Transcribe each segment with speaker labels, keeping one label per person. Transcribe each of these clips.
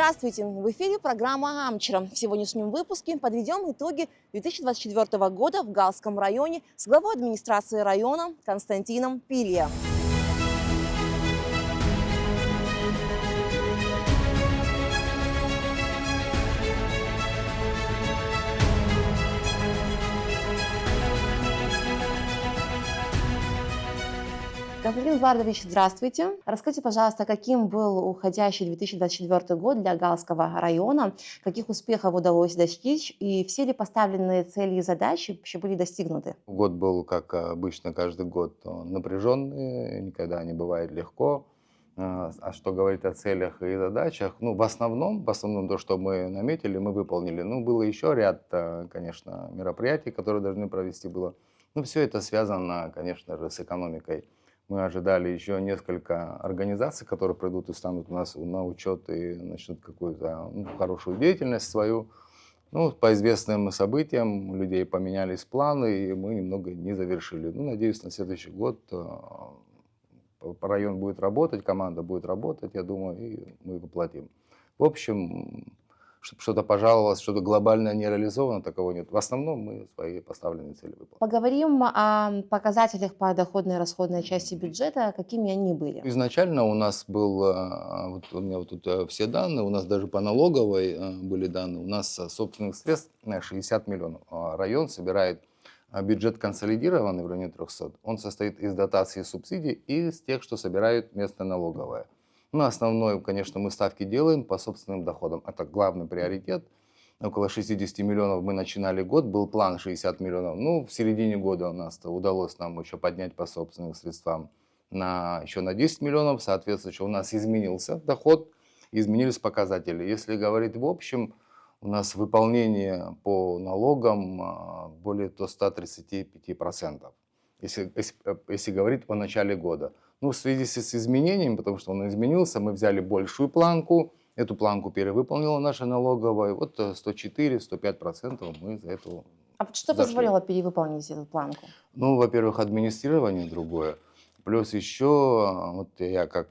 Speaker 1: Здравствуйте! В эфире программа «Амчера». В сегодняшнем выпуске подведем итоги 2024 года в Галском районе с главой администрации района Константином Пилья. Константин Эдуардович, здравствуйте. Расскажите, пожалуйста, каким был уходящий 2024 год для Галского района, каких успехов удалось достичь и все ли поставленные цели и задачи вообще были достигнуты?
Speaker 2: Год был, как обычно, каждый год напряженный, никогда не бывает легко. А что говорить о целях и задачах? Ну, в основном то, что мы наметили, мы выполнили. Ну, было еще ряд, конечно, мероприятий, которые должны провести было. Ну, все это связано, конечно же, с экономикой. Мы ожидали еще несколько организаций, которые придут и станут у нас на учет и начнут какую-то хорошую деятельность свою. Ну, по известным событиям у людей поменялись планы, и мы немного не завершили. Ну, надеюсь, на следующий год район будет работать, команда будет работать, я думаю, и мы воплотим. В общем, чтобы что-то пожаловалось, что-то глобальное не реализовано, такого нет. В основном мы свои поставленные цели выполнили.
Speaker 1: Поговорим о показателях по доходной и расходной части бюджета, какими они были.
Speaker 2: Изначально у нас был, вот у меня вот тут все данные, у нас даже по налоговой были данные, у нас собственных средств 60 миллионов. Район собирает бюджет консолидированный в районе 300. Он состоит из дотаций и субсидий и из тех, что собирают местная налоговая. Ну, основное, конечно, мы ставки делаем по собственным доходам. Это главный приоритет. Около 60 миллионов мы начинали год, был план 60 миллионов. Ну, в середине года у нас удалось нам еще поднять по собственным средствам еще на 10 миллионов. Соответственно, у нас изменился доход, изменились показатели. Если говорить в общем, у нас выполнение по налогам более 135%, если говорить о начале года. Ну, в связи с изменением, потому что он изменился, мы взяли большую планку, эту планку перевыполнила наша налоговая, вот 104-105% мы за это
Speaker 1: А вот что
Speaker 2: зашли.
Speaker 1: позволило перевыполнить эту планку?
Speaker 2: Ну, во-первых, администрирование другое, плюс еще, вот я как,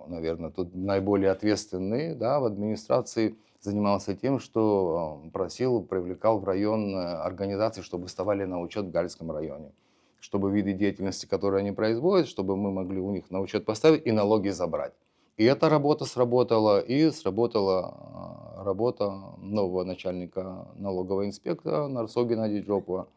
Speaker 2: наверное, тут наиболее ответственный, да, в администрации занимался тем, что просил, привлекал в район организации, чтобы вставали на учет в Гальском районе, чтобы виды деятельности, которые они производят, чтобы мы могли у них на учет поставить и налоги забрать. И эта работа сработала, и сработала работа нового начальника налогового инспектора Нарсо Геннадия Джопова.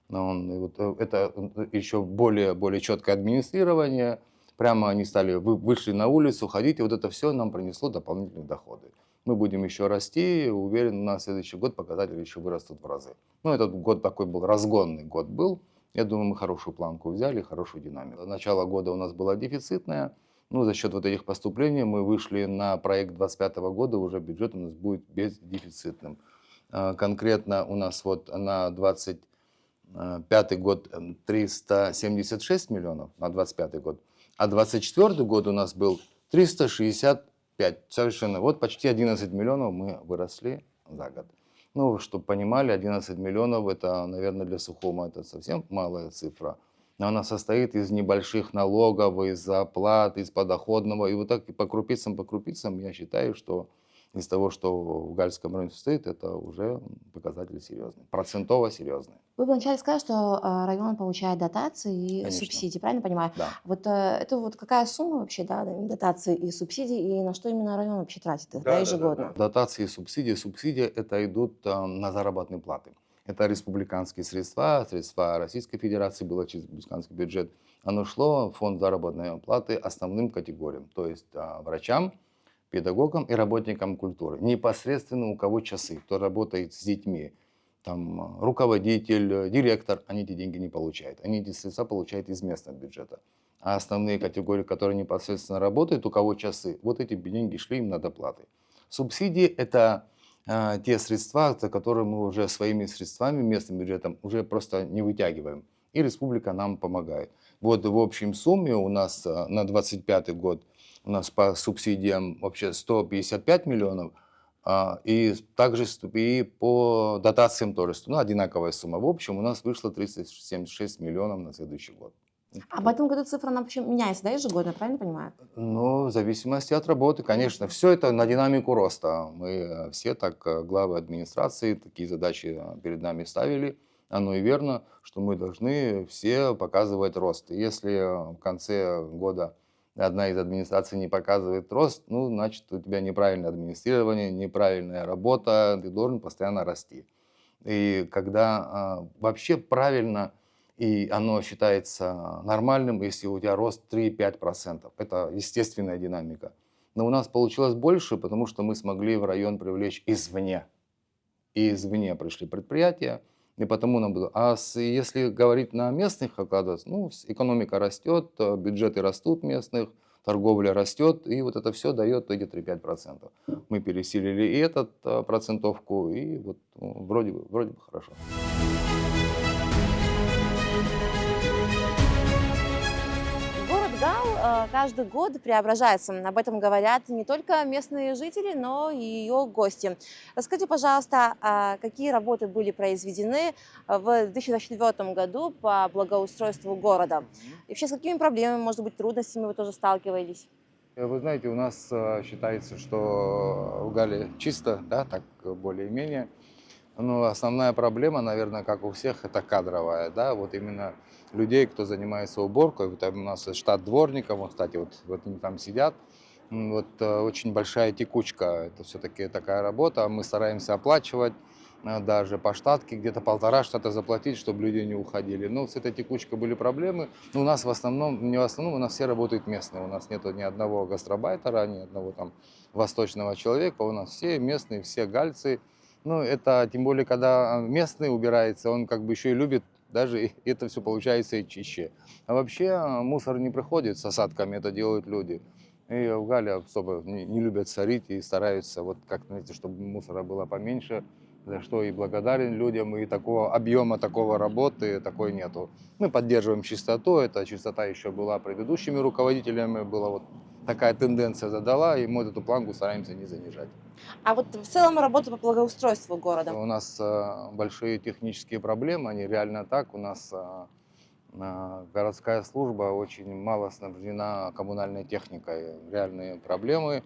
Speaker 2: И вот это еще более четкое администрирование. Прямо они вышли на улицу, ходить, и вот это все нам принесло дополнительные доходы. Мы будем еще расти, уверен, на следующий год показатели еще вырастут в разы. Ну, этот год такой был, разгонный год был. Я думаю, мы хорошую планку взяли, хорошую динамику. Начало года у нас было дефицитное. Ну, за счет вот этих поступлений мы вышли на проект 2025 года, уже бюджет у нас будет бездефицитным. Конкретно у нас вот на 2025 год 376 миллионов, на 2025 год, а 2024 год у нас был 365, совершенно, вот почти 11 миллионов мы выросли за год. Ну, чтобы понимали, 11 миллионов это, наверное, для Сухума это совсем малая цифра. Но она состоит из небольших налогов, из оплат, из подоходного. И вот так и по крупицам я считаю, что из того, что в Гальском районе состоит, это уже показатели серьезные, процентово серьезные.
Speaker 1: Вы вначале сказали, что район получает дотации и
Speaker 2: Конечно.
Speaker 1: субсидии, правильно понимаю?
Speaker 2: Да.
Speaker 1: Вот это вот какая сумма вообще, да, дотаций и субсидий, и на что именно район вообще тратит их, да, ежегодно?
Speaker 2: Дотации и субсидии. Субсидии это идут на заработные платы. Это республиканские средства, средства Российской Федерации, было через республиканский бюджет. Оно шло в фонд заработной платы основным категориям, то есть врачам, педагогам и работникам культуры. Непосредственно у кого часы, кто работает с детьми, там руководитель, директор, они эти деньги не получают. Они эти средства получают из местного бюджета. А основные категории, которые непосредственно работают, у кого часы, вот эти деньги шли им на доплаты. Субсидии это те средства, за которые мы уже своими средствами, местным бюджетом, уже просто не вытягиваем. И республика нам помогает. Вот в общем сумме у нас на 2025 год у нас по субсидиям вообще 155 миллионов, и также и по дотациям тоже одинаковая сумма. В общем у нас вышло 376 миллионов на следующий год.
Speaker 1: А в этом году цифра, она вообще меняется, да, ежегодно, правильно понимаю?
Speaker 2: Ну, в зависимости от работы, конечно. Все это на динамику роста. Мы все так, главы администрации, такие задачи перед нами ставили. Оно и верно, что мы должны все показывать рост. Если в конце года одна из администраций не показывает рост, ну, значит, у тебя неправильное администрирование, неправильная работа, ты должен постоянно расти. И когда вообще правильно, и оно считается нормальным, если у тебя рост 3-5%. Это естественная динамика. Но у нас получилось больше, потому что мы смогли в район привлечь извне. И извне пришли предприятия, и потому нам было. Если говорить на местных окладах, ну, экономика растет, бюджеты растут местных, торговля растет, и вот это все дает эти 3-5%. Мы пересилили и эту процентовку, и вот ну, вроде бы хорошо.
Speaker 1: Город Гал каждый год преображается. Об этом говорят не только местные жители, но и ее гости. Расскажите, пожалуйста, какие работы были произведены в 2024 году по благоустройству города? И вообще с какими проблемами, может быть, трудностями вы тоже сталкивались?
Speaker 2: Вы знаете, у нас считается, что в Гале чисто, да, так более-менее. Но основная проблема, наверное, как у всех, это кадровая, да, вот именно людей, кто занимается уборкой. Вот там у нас штат дворников, вот, кстати, вот они там сидят. Вот очень большая текучка, это все-таки такая работа. Мы стараемся оплачивать даже по штатке, где-то 1,5 штата заплатить, чтобы люди не уходили. Но с этой текучкой были проблемы. Но у нас в основном, не в основном, у нас все работают местные. У нас нету ни одного гастробайтера, ни одного там восточного человека. У нас все местные, все гальцы. Ну, это тем более, когда местный убирается, он как бы еще и любит, даже и это все получается и чище. А вообще мусор не приходит с осадками, это делают люди. И в Гале особо не любят сорить и стараются, вот как, знаете, чтобы мусора было поменьше, за что и благодарен людям, и такого объема такого работы такой нету. Мы поддерживаем чистоту, эта чистота еще была предыдущими руководителями, была вот такая тенденция задала, и мы эту планку стараемся не занижать.
Speaker 1: А вот в целом работа по благоустройству города.
Speaker 2: У нас большие технические проблемы, они реально так. У нас городская служба очень мало снабжена коммунальной техникой. Реальные проблемы.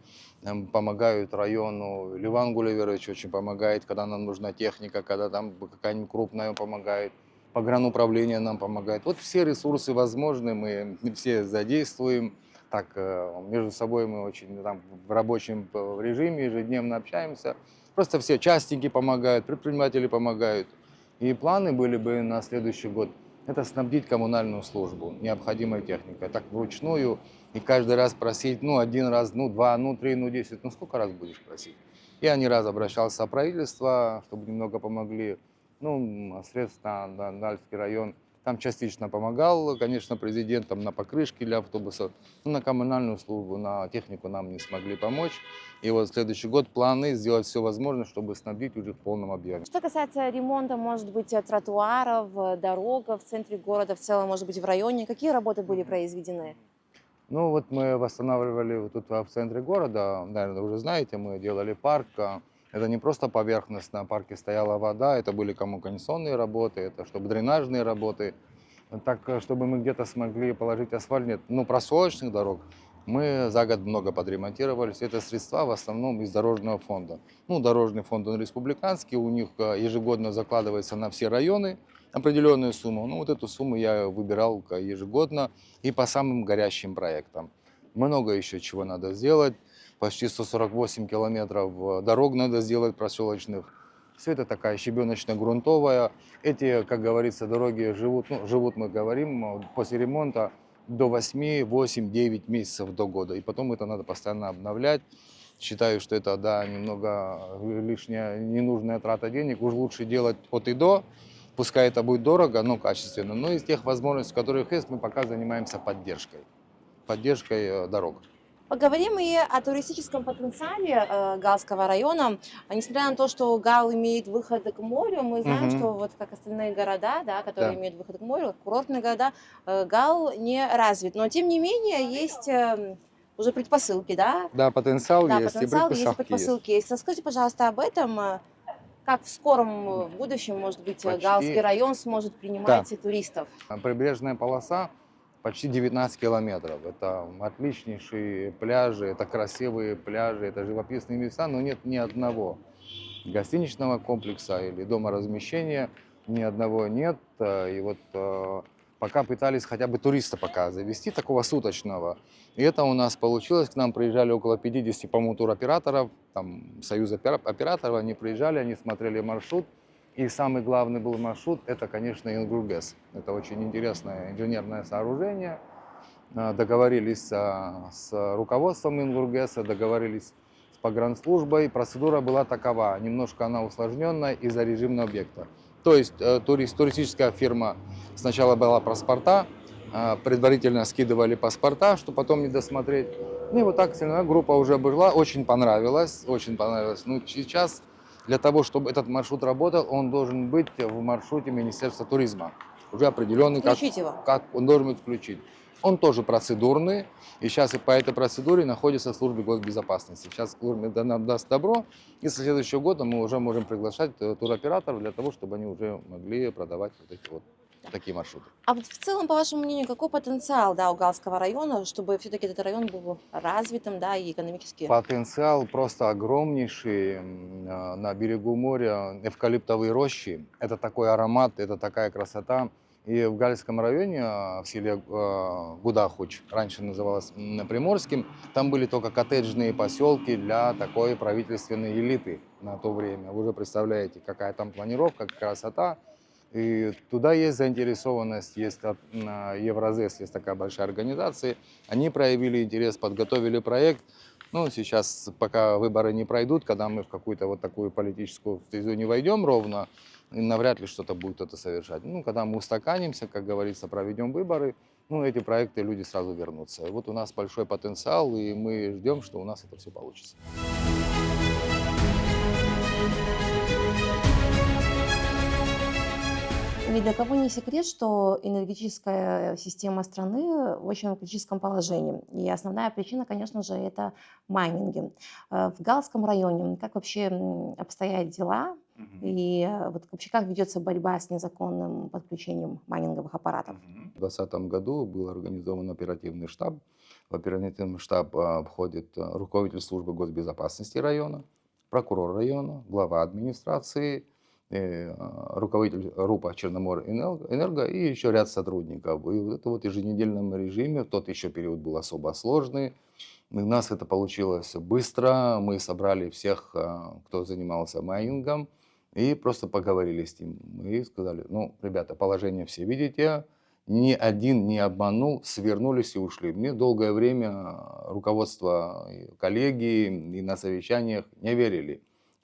Speaker 2: Помогают району. Ливан Гулливерович очень помогает, когда нам нужна техника, когда там какая-нибудь крупная помогает. Погрануправление нам помогает. Вот все ресурсы возможны, мы все задействуем. Так, между собой мы очень там, в рабочем режиме ежедневно общаемся. Просто все частники помогают, предприниматели помогают. И планы были бы на следующий год – это снабдить коммунальную службу необходимой техникой. Так вручную и каждый раз просить, ну, один раз, ну, два, ну, три, ну, 10, ну, сколько раз будешь просить? Я не раз обращался в правительство, чтобы немного помогли, ну, средств на Дальский район. Там частично помогал, конечно, президент там, на покрышки для автобусов, но на коммунальную службу, на технику нам не смогли помочь. И вот следующий год планы сделать все возможное, чтобы снабдить уже в полном объеме.
Speaker 1: Что касается ремонта, может быть, тротуаров, дорог в центре города, в целом, может быть, в районе, какие работы были произведены?
Speaker 2: Ну вот мы восстанавливали вот тут в центре города, наверное, вы уже знаете, мы делали парк. Это не просто поверхность, на парке стояла вода, это были коммуникационные работы, это чтобы дренажные работы. Так, чтобы мы где-то смогли положить асфальт, нет. Ну, проселочных дорог мы за год много подремонтировали. Все это средства в основном из дорожного фонда. Ну, дорожный фонд, он республиканский, у них ежегодно закладывается на все районы определенную сумму. Ну, вот эту сумму я выбирал ежегодно и по самым горящим проектам. Много еще чего надо сделать. Почти 148 километров дорог надо сделать проселочных. Все это такая щебеночно-грунтовая. Эти, как говорится, дороги живут, ну, живут, мы говорим, после ремонта до 8, 8, 9 месяцев до года. И потом это надо постоянно обновлять. Считаю, что это, да, немного лишняя, ненужная трата денег. Уж лучше делать от и до. Пускай это будет дорого, но качественно. Но из тех возможностей, которые есть, мы пока занимаемся поддержкой. Поддержкой дорог.
Speaker 1: Поговорим и о туристическом потенциале Галского района. Несмотря на то, что Гал имеет выход к морю, мы знаем,
Speaker 2: Мгм.
Speaker 1: что вот как остальные города, да, которые
Speaker 2: Да.
Speaker 1: имеют выход к морю, как курортные города, Гал не развит. Но тем не менее есть уже предпосылки, да?
Speaker 2: Да, потенциал
Speaker 1: Да,
Speaker 2: есть и
Speaker 1: потенциал есть,
Speaker 2: предпосылки есть.
Speaker 1: предпосылки есть. Расскажите, пожалуйста, об этом. Как в скором будущем, может быть, Галский
Speaker 2: Почти,
Speaker 1: район сможет
Speaker 2: да.
Speaker 1: принимать туристов?
Speaker 2: Прибрежная полоса почти 19 километров. Это отличнейшие пляжи, это красивые пляжи, это живописные места, но нет ни одного гостиничного комплекса или дома размещения, ни одного нет. И вот пока пытались хотя бы туриста пока завести, такого суточного. И это у нас получилось. К нам приезжали около 50, по-моему, туроператоров, там, союз операторов, они приезжали, они смотрели маршрут. И самый главный был маршрут, это, конечно, Ингургес. Это очень интересное инженерное сооружение. Договорились с руководством Ингургеса, договорились с погранслужбой. Процедура была такова, немножко она усложненная из-за режимного объекта. То есть туристическая фирма сначала была паспорта, предварительно скидывали паспорта, чтобы потом не досмотреть. Ну и вот так остальная группа уже была, очень понравилось, очень понравилось. Ну, сейчас для того, чтобы этот маршрут работал, он должен быть в маршруте Министерства туризма. Уже определенный,
Speaker 1: Включить его.
Speaker 2: как он должен быть включить. Он тоже процедурный, и сейчас и по этой процедуре находится в службе госбезопасности. Сейчас служба нам даст добро, и со следующего года мы уже можем приглашать туроператоров для того, чтобы они уже могли продавать вот эти вот такие маршруты.
Speaker 1: А вот в целом, по вашему мнению, какой потенциал, да, у Галского района, чтобы все-таки этот район был развитым, да, и экономически?
Speaker 2: Потенциал просто огромнейший. На берегу моря эвкалиптовые рощи. Это такой аромат, это такая красота. И в Гальском районе, в селе Гудахуч, раньше называлось Приморским, там были только коттеджные поселки для такой правительственной элиты на то время. Вы уже представляете, какая там планировка, красота. И туда есть заинтересованность, есть Евразес, есть такая большая организация. Они проявили интерес, подготовили проект. Ну, сейчас, пока выборы не пройдут, когда мы в какую-то вот такую политическую стезю не войдем ровно, навряд ли что-то будет это совершать. Ну, когда мы устаканимся, как говорится, проведем выборы, ну, эти проекты люди сразу вернутся. И вот у нас большой потенциал, и мы ждем, что у нас это все получится.
Speaker 1: Ни для кого не секрет, что энергетическая система страны в очень критическом положении. И основная причина, конечно же, это майнинги. В Галском районе как вообще обстоят дела? И вот вообще как ведется борьба с незаконным подключением майнинговых аппаратов?
Speaker 2: В 2020 году был организован оперативный штаб. В оперативный штаб входит руководитель службы госбезопасности района, прокурор района, глава администрации, руководитель РУПа Черноморэнерго и еще ряд сотрудников. И вот это вот в еженедельном режиме, тот еще период был особо сложный. У нас это получилось быстро. Мы собрали всех, кто занимался майнингом, и просто поговорили с ним. И сказали, ну, ребята, положение все видите, ни один не обманул, свернулись и ушли. Мне долгое время руководство, коллеги и на совещаниях не верили.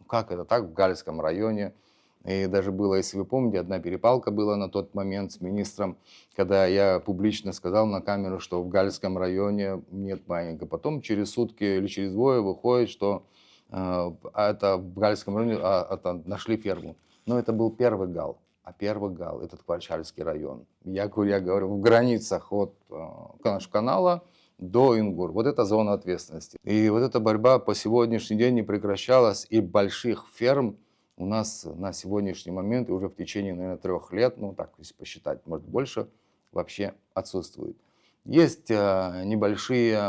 Speaker 2: Как это так в Гальском районе? И даже было, если вы помните, одна перепалка была на тот момент с министром, когда я публично сказал на камеру, что в Гальском районе нет майнинга. Потом через сутки или через двое выходит, что это в Гальском районе нашли ферму. Но это был первый Гал. А первый Гал, этот Кварчальский район. Я говорю, в границах от канала до Ингур. Вот это зона ответственности. И вот эта борьба по сегодняшний день не прекращалась. И больших ферм у нас на сегодняшний момент уже в течение, наверное, 3 лет, ну так, если посчитать, может больше, вообще отсутствует. Есть небольшие,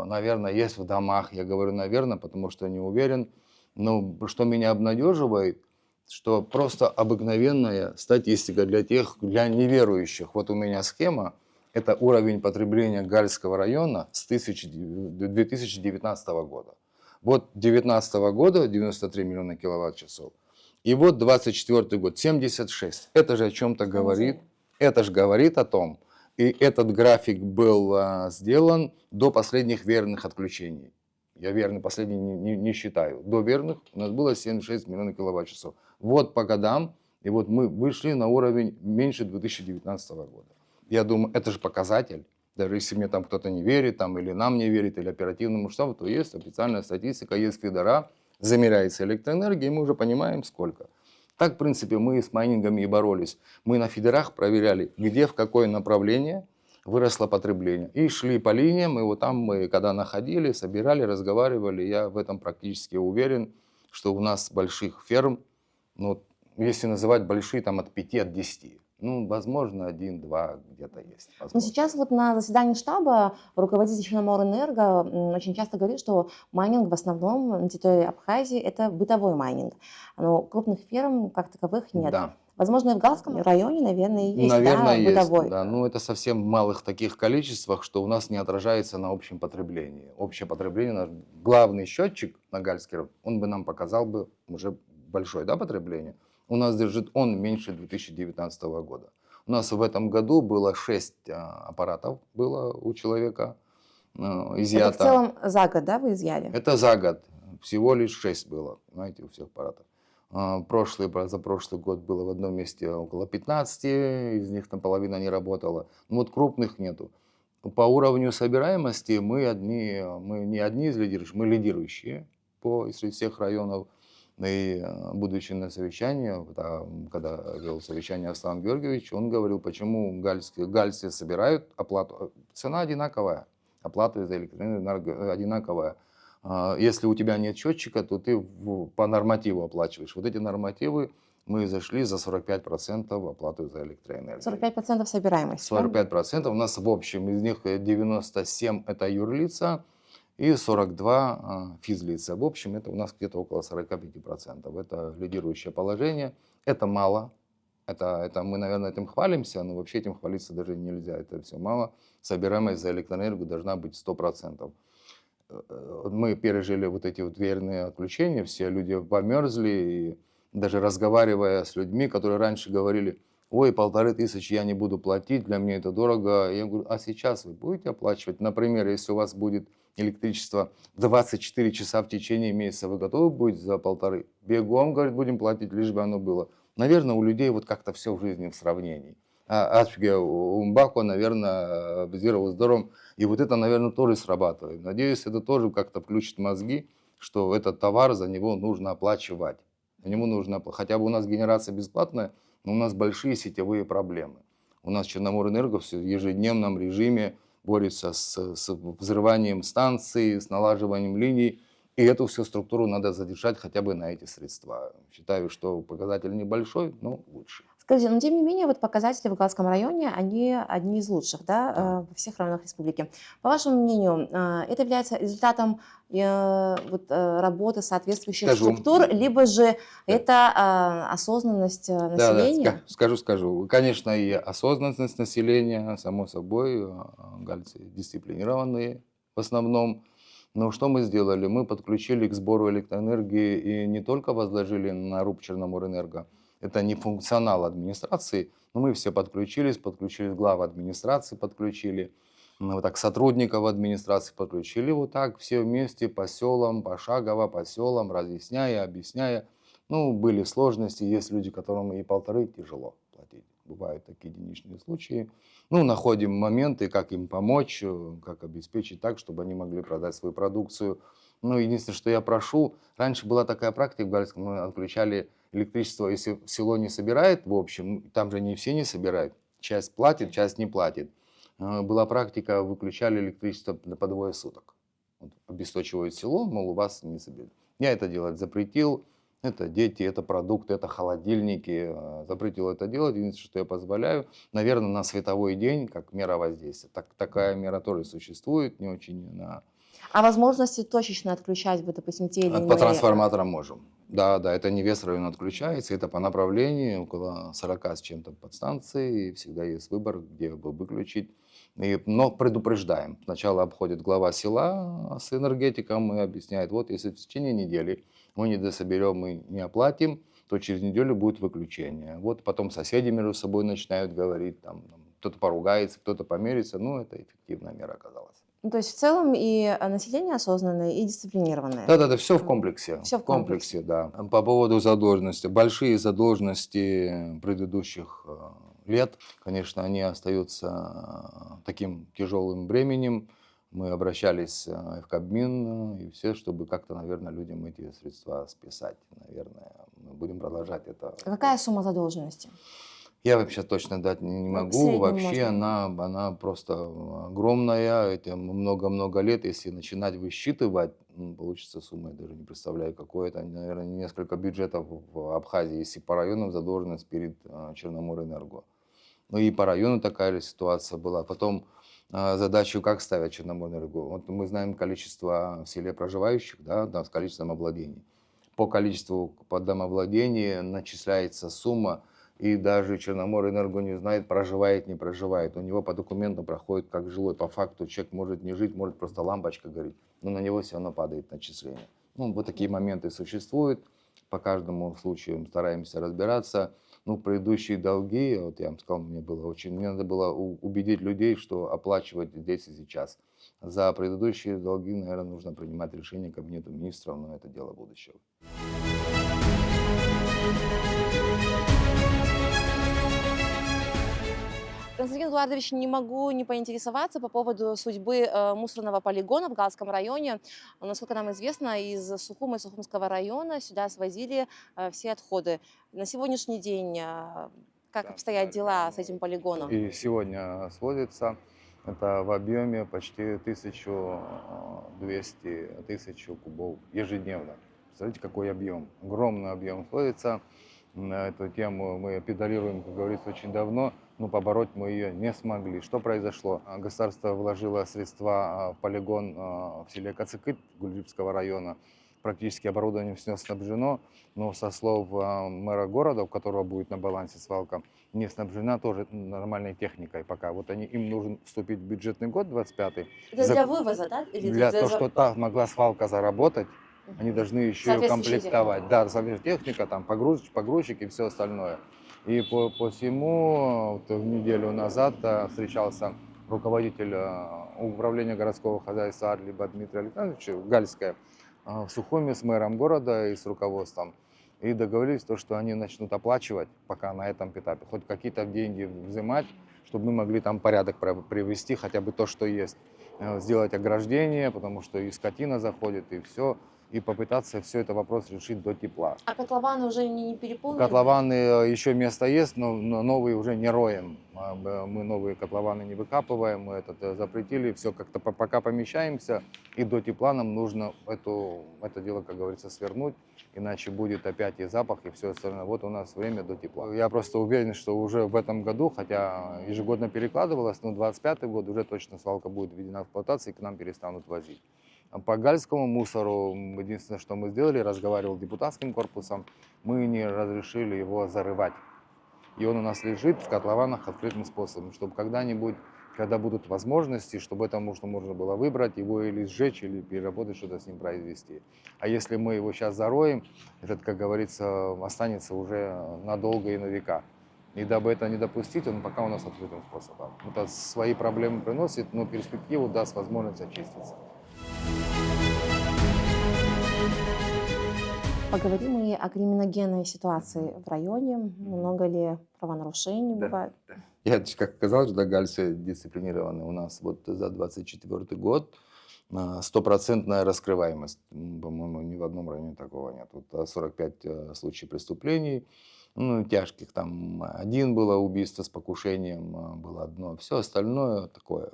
Speaker 2: наверное, есть в домах, я говорю, наверное, потому что не уверен, но что меня обнадеживает, что просто обыкновенная статистика для неверующих. Вот у меня схема, это уровень потребления Гальского района с 2019 года. Вот 2019 года 93 миллиона киловатт-часов. И вот 24 год, 76. Это же о чем-то говорит. Это же говорит о том. И этот график был сделан до последних верных отключений. Я верный последний не считаю. До верных у нас было 76 миллионов киловатт-часов. Вот по годам. И вот мы вышли на уровень меньше 2019 года. Я думаю, это же показатель. Даже если мне там кто-то не верит, там, или нам не верит, или оперативному штабу, то есть официальная статистика, есть фидера, замеряется электроэнергия, и мы уже понимаем, сколько. Так, в принципе, мы с майнингами и боролись. Мы на фидерах проверяли, где, в какое направление выросло потребление. И шли по линиям, и вот там мы, когда находили, собирали, разговаривали, я в этом практически уверен, что у нас больших ферм, ну, если называть большие, там от 5, от 10. Ну, возможно, один-два где-то есть.
Speaker 1: Но
Speaker 2: Возможно.
Speaker 1: сейчас вот на заседании штаба руководитель Черноморэнерго очень часто говорит, что майнинг в основном на территории Абхазии– это бытовой майнинг, но крупных ферм как таковых нет.
Speaker 2: Да.
Speaker 1: Возможно, и в Галском районе, наверное, есть,
Speaker 2: Наверное,
Speaker 1: да,
Speaker 2: есть,
Speaker 1: бытовой.
Speaker 2: да. Но это совсем в малых таких количествах, что у нас не отражается на общем потреблении. Общее потребление, наш главный счетчик на Гальский, он бы нам показал бы уже большое, да, потребление. У нас держит он меньше 2019 года. У нас в этом году было 6 аппаратов было у человека
Speaker 1: Это в
Speaker 2: изъято.
Speaker 1: целом за год, да, вы изъяли?
Speaker 2: Это за год. Всего лишь 6 было, знаете, у всех аппаратов. За прошлый год было в одном месте около 15, из них там половина не работала. Ну вот крупных нету. По уровню собираемости мы не одни из лидирующих, мы лидирующие среди всех районов. И будучи на совещании, когда вел совещание Аслан Георгиевич, он говорил, почему гальцы собирают оплату. Цена одинаковая, оплата за электроэнергию одинаковая. Если у тебя нет счетчика, то ты по нормативу оплачиваешь. Вот эти нормативы мы зашли за 45% оплату за электроэнергию.
Speaker 1: 45% собираемости, да?
Speaker 2: 45%. У нас в общем из них 97 это юрлица и 42 физлица. В общем это у нас где-то около 45%. Это лидирующее положение. Это мало. Это мы, наверное, этим хвалимся, но вообще этим хвалиться даже нельзя. Это все мало. Собираемость за электроэнергию должна быть 100%. Мы пережили вот эти вот верные отключения, все люди померзли, и даже разговаривая с людьми, которые раньше говорили, ой, 1500 я не буду платить, для меня это дорого. Я говорю, а сейчас вы будете оплачивать? Например, если у вас будет электричество 24 часа в течение месяца, вы готовы будете за 1500? Бегом, говорит, будем платить, лишь бы оно было. Наверное, у людей вот как-то все в жизни в сравнении. Ашге Умбако, наверное, базировал здоровым. И вот это, наверное, тоже срабатывает. Надеюсь, это тоже как-то включит мозги, что этот товар, за него нужно оплачивать. За него нужно, хотя бы у нас генерация бесплатная, но у нас большие сетевые проблемы. У нас Черноморэнерго в ежедневном режиме борется с взрыванием станций, с налаживанием линий. И эту всю структуру надо задержать хотя бы на эти средства. Считаю, что показатель небольшой, но лучше.
Speaker 1: Скажите, но тем не менее, вот показатели в Галском районе, они одни из лучших, да,
Speaker 2: Да.
Speaker 1: во всех районах республики. По вашему мнению, это является результатом работы соответствующих
Speaker 2: Скажу.
Speaker 1: структур, либо же это осознанность населения?
Speaker 2: Скажу. Конечно, и осознанность населения, само собой, гальцы дисциплинированные в основном. Но что мы сделали? Мы подключили к сбору электроэнергии и не только возложили на РУП Черноморэнерго, это не функционал администрации, но мы все подключили глав администрации подключили, вот так сотрудников администрации подключили, вот так все вместе по селам, пошагово по селам, разъясняя, объясняя. Ну, были сложности, есть люди, которым и 1500 тяжело платить. Бывают такие единичные случаи. Ну, находим моменты, как им помочь, как обеспечить так, чтобы они могли продать свою продукцию. Ну, единственное, что я прошу, раньше была такая практика в Гальском, мы отключали электричество, если село не собирает, в общем, там же не все не собирают, часть платит, часть не платит. Была практика, выключали электричество по 2 суток. Вот, обесточивают село, мол, у вас не соберут. Я это делать запретил. Это дети, это продукты, это холодильники. Запретил это делать. Единственное, что я позволяю, наверное, на световой день, как мера воздействия. Такая мера тоже существует, не очень
Speaker 1: А возможности точечно отключать, вот, допустим, те или
Speaker 2: по
Speaker 1: иные...
Speaker 2: трансформаторам можем. Да, это не весь район отключается, это по направлению, около 40 с чем-то подстанций, и всегда есть выбор, где бы выключить. Но предупреждаем. Сначала обходит глава села с энергетиком и объясняет, вот если в течение недели мы не дособерем и не оплатим, то через неделю будет выключение. Вот потом соседи между собой начинают говорить, там, кто-то поругается, кто-то помирится, ну это эффективная мера оказалась.
Speaker 1: Ну, то есть в целом и население осознанное, и дисциплинированное.
Speaker 2: Да, все в комплексе.
Speaker 1: Все в комплексе.
Speaker 2: Да. По поводу задолженности. Большие задолженности предыдущих лет, конечно, они остаются таким тяжелым бременем. Мы обращались в Кабмин и все, чтобы как-то, наверное, людям эти средства списать. Наверное, мы будем продолжать это.
Speaker 1: Какая сумма задолженности?
Speaker 2: Я вообще точно дать не
Speaker 1: В
Speaker 2: могу.
Speaker 1: среднем
Speaker 2: Вообще
Speaker 1: можно.
Speaker 2: она просто огромная. Это много-много лет. Если начинать высчитывать, получится сумма, я даже не представляю, какое это. Наверное, несколько бюджетов в Абхазии, если по районам задолженность перед Черноморэнерго. Ну и по району такая же ситуация была. Потом задачу как ставят Черноморэнерго. Вот мы знаем количество в селе проживающих, да, с количеством домовладений. По количеству по домовладений начисляется сумма, и даже Черноморэнерго не знает, проживает, не проживает. У него по документам проходит как жилой. По факту человек может не жить, может просто лампочка горит, но на него все равно падает начисление. Ну, вот такие моменты существуют. По каждому случаю стараемся разбираться. Ну, предыдущие долги, вот я вам сказал, мне надо было убедить людей, что оплачивать здесь и сейчас. За предыдущие долги, наверное, нужно принимать решение Кабинету министров, но это дело будущего.
Speaker 1: Константин Эдуардович, не могу не поинтересоваться по поводу судьбы мусорного полигона в Галском районе. Насколько нам известно, из Сухума и Сухумского района сюда свозили все отходы. На сегодняшний день как
Speaker 2: Да,
Speaker 1: обстоят
Speaker 2: да,
Speaker 1: дела
Speaker 2: да,
Speaker 1: с этим полигоном?
Speaker 2: И сегодня сводится. Это в объеме почти 1200 кубов ежедневно. Представляете, какой объем? Огромный объем сводится. На эту тему мы педалируем, как говорится, очень давно, но побороть мы ее не смогли. Что произошло? Государство вложило средства в полигон в селе Кацикыт Гульджипского района. Практически оборудование все снабжено, но со слов мэра города, у которого будет на балансе свалка, не снабжена тоже нормальной техникой пока. Вот им нужен вступить в бюджетный год 25-й.
Speaker 1: Это для вывоза, да? Или
Speaker 2: Для того, чтобы так могла свалка заработать, они должны еще ее
Speaker 1: Соответствующая
Speaker 2: комплектовать. Да, техника, там погрузчик и все остальное. И по всему, вот в неделю назад встречался руководитель управления городского хозяйства Арлиба Дмитрий Александрович Гальская в Сухуме с мэром города и с руководством. И договорились, что они начнут оплачивать пока на этом этапе, хоть какие-то деньги взимать, чтобы мы могли там порядок привести, хотя бы то, что есть. Сделать ограждение, потому что и скотина заходит, и все. И попытаться все это вопрос решить до тепла.
Speaker 1: А котлованы уже не переполнены?
Speaker 2: Котлованы еще место есть, но новые уже не роем. Мы новые котлованы не выкапываем, мы это запретили. Все как-то пока помещаемся, и до тепла нам нужно это дело, как говорится, свернуть, иначе будет опять и запах, и все остальное. Вот у нас время до тепла. Я просто уверен, что уже в этом году, хотя ежегодно перекладывалось, но 25-й год уже точно свалка будет введена в эксплуатацию, и к нам перестанут возить. По гальскому мусору единственное, что мы сделали, разговаривал с депутатским корпусом, мы не разрешили его зарывать. И он у нас лежит в котлованах открытым способом, чтобы когда-нибудь, когда будут возможности, чтобы это можно было выбрать, его или сжечь, или переработать, что-то с ним произвести. А если мы его сейчас зароем, этот, как говорится, останется уже надолго и на века. И дабы это не допустить, он пока у нас открытым способом. Это свои проблемы приносит, но перспективу даст возможность очиститься.
Speaker 1: Поговорим и о криминогенной ситуации в районе. Много ли правонарушений бывает?
Speaker 2: Да. Я, как сказал, что Гальцы дисциплинированы у нас вот за 24 год. 100% раскрываемость. По-моему, ни в одном районе такого нет. Вот 45 случаев преступлений, тяжких. Там один было убийство с покушением, было одно. Все остальное такое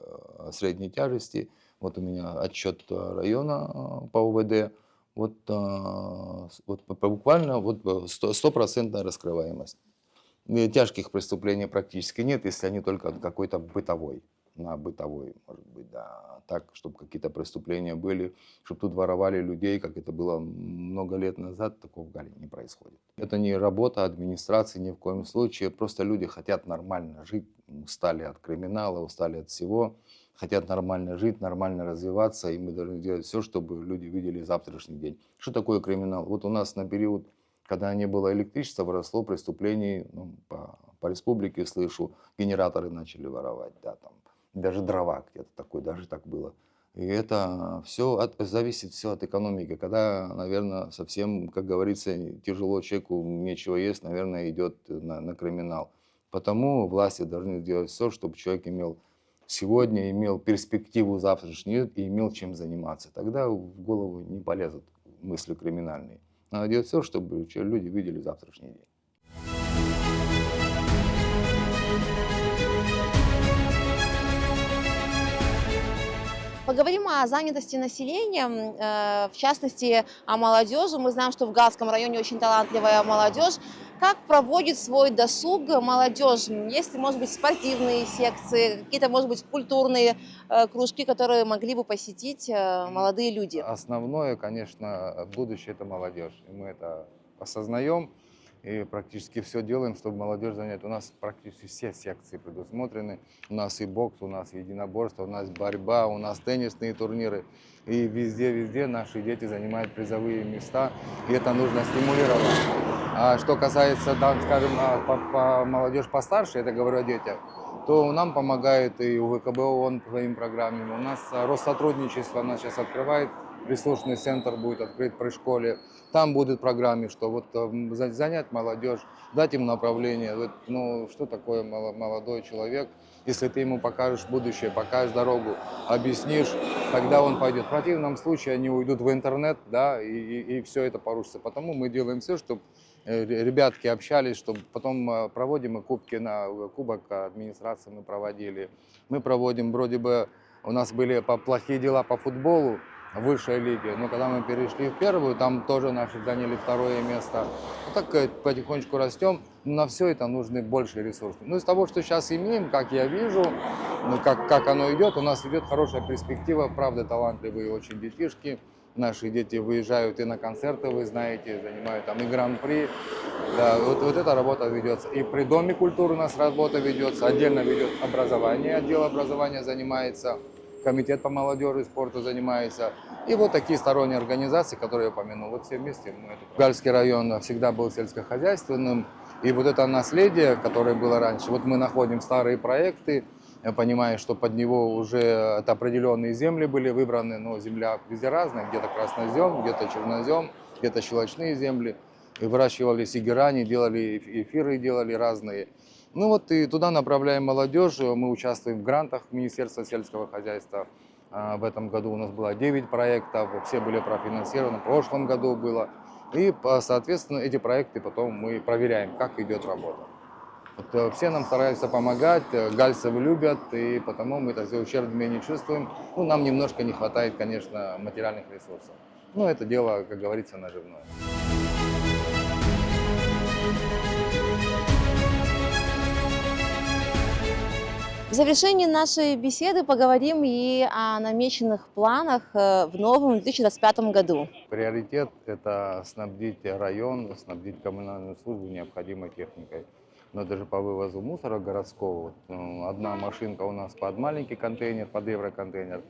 Speaker 2: средней тяжести. Вот у меня отчет района по УВД. Вот буквально 100% раскрываемость. Тяжких преступлений практически нет, если они только какой-то бытовой. На бытовой, может быть, да. Так, чтобы какие-то преступления были, чтобы тут воровали людей, как это было много лет назад, такого в Галле не происходит. Это не работа администрации ни в коем случае. Просто люди хотят нормально жить, устали от криминала, устали от всего. Хотят нормально жить, нормально развиваться, и мы должны делать все, чтобы люди видели завтрашний день. Что такое криминал? Вот у нас на период, когда не было электричества, выросло преступлений, по республике слышу, генераторы начали воровать, да, там, даже дрова где-то такое, даже так было. И это все зависит все от экономики. Когда, наверное, совсем, как говорится, тяжело человеку, нечего есть, наверное, идет на криминал. Потому власти должны делать все, чтобы человек сегодня имел перспективу завтрашнюю и имел чем заниматься. Тогда в голову не полезут мысли криминальные. Надо делать все, чтобы люди видели завтрашний день.
Speaker 1: Поговорим о занятости населения, в частности, о молодежи. Мы знаем, что в Галском районе очень талантливая молодежь. Как проводит свой досуг молодежь? Есть ли, может быть, спортивные секции, какие-то, может быть, культурные кружки, которые могли бы посетить молодые люди?
Speaker 2: Основное, конечно, будущее – это молодежь. И мы это осознаем и практически все делаем, чтобы молодежь занять. У нас практически все секции предусмотрены. У нас и бокс, у нас и единоборство, у нас борьба, у нас теннисные турниры. И везде наши дети занимают призовые места, и это нужно стимулировать. А что касается, да, скажем, молодежь постарше, это говорю о детях, то нам помогает и УВКБ ООН по своим программам. У нас Россотрудничество нас сейчас открывает, ресурсный центр будет открыт при школе. Там будет программы, что вот занять молодежь, дать им направление. Вот, ну, что такое молодой человек, если ты ему покажешь будущее, покажешь дорогу, объяснишь, тогда он пойдет. В противном случае они уйдут в интернет, да, и все это порушится. Потому мы делаем все, чтобы ребятки общались, чтобы потом проводим и кубок администрации мы проводили. Мы проводим, вроде бы, у нас были плохие дела по футболу в высшей лиге, но когда мы перешли в первую, там тоже наши заняли второе место. Вот так потихонечку растем, но на все это нужны больше ресурсов. Ну, из того, что сейчас имеем, как я вижу, ну, как оно идет, у нас идет хорошая перспектива, правда, талантливые очень детишки. Наши дети выезжают и на концерты, вы знаете, занимают там и гран-при. Да, вот эта работа ведется. И при Доме культуры у нас работа ведется, отдельно ведет образование, отдел образования занимается, комитет по молодежи и спорту занимается. И вот такие сторонние организации, которые я упомянул, вот все вместе. Гальский район всегда был сельскохозяйственным. И вот это наследие, которое было раньше, вот мы находим старые проекты, я понимаю, что под него уже это определенные земли были выбраны, но земля везде разная, где-то краснозем, где-то чернозем, где-то щелочные земли. И выращивались и герани, делали эфиры, делали разные. Ну вот и туда направляем молодежь, мы участвуем в грантах Министерства сельского хозяйства. В этом году у нас было 9 проектов, все были профинансированы, в прошлом году было. И, соответственно, эти проекты потом мы проверяем, как идет работа. Вот, все нам стараются помогать, гальцев любят, и потому мы это все ущербными не чувствуем. Ну, нам немножко не хватает, конечно, материальных ресурсов. Но это дело, как говорится, наживное.
Speaker 1: В завершении нашей беседы поговорим и о намеченных планах в новом 2025 году.
Speaker 2: Приоритет – это снабдить район, снабдить коммунальную службу необходимой техникой. Но даже по вывозу мусора городского, одна машинка у нас под маленький контейнер, под евроконтейнер,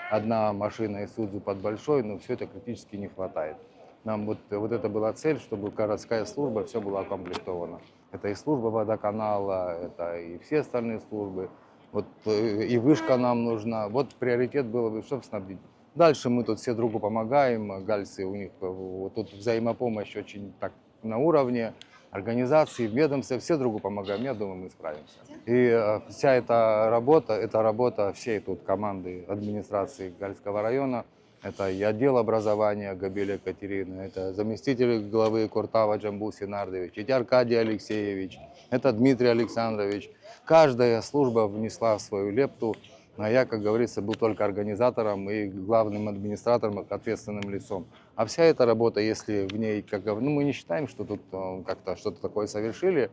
Speaker 2: одна машина Isuzu под большой, но все это критически не хватает. Нам вот это была цель, чтобы городская служба все была укомплектована. Это и служба водоканала, это и все остальные службы. Вот и вышка нам нужна. Вот приоритет было бы, чтобы снабдить. Дальше мы тут все другу помогаем, гальцы, у них вот тут взаимопомощь очень так на уровне. Организации, ведомства, все другу помогаем, я думаю, мы справимся. И вся эта работа всей тут команды администрации Гальского района, это и отдел образования Габеля Катерина, это заместитель главы Куртава Джамбуси Нардович, это Аркадий Алексеевич, это Дмитрий Александрович. Каждая служба внесла свою лепту, а я, как говорится, был только организатором и главным администратором, ответственным лицом. А вся эта работа, если в ней, мы не считаем, что тут как-то что-то такое совершили,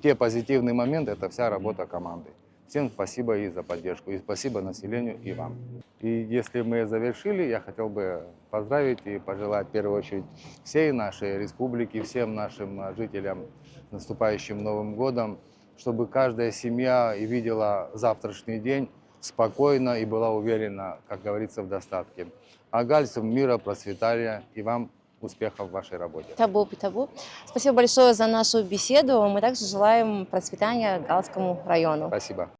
Speaker 2: те позитивные моменты, это вся работа команды. Всем спасибо и за поддержку, и спасибо населению и вам. И если мы завершили, я хотел бы поздравить и пожелать в первую очередь всей нашей республике, всем нашим жителям с наступающим Новым годом, чтобы каждая семья и видела завтрашний день спокойно и была уверена, как говорится, в достатке. А гальцам мира, процветания и вам успехов в вашей работе.
Speaker 1: Табу, табу. Спасибо большое за нашу беседу. Мы также желаем процветания Галскому району.
Speaker 2: Спасибо.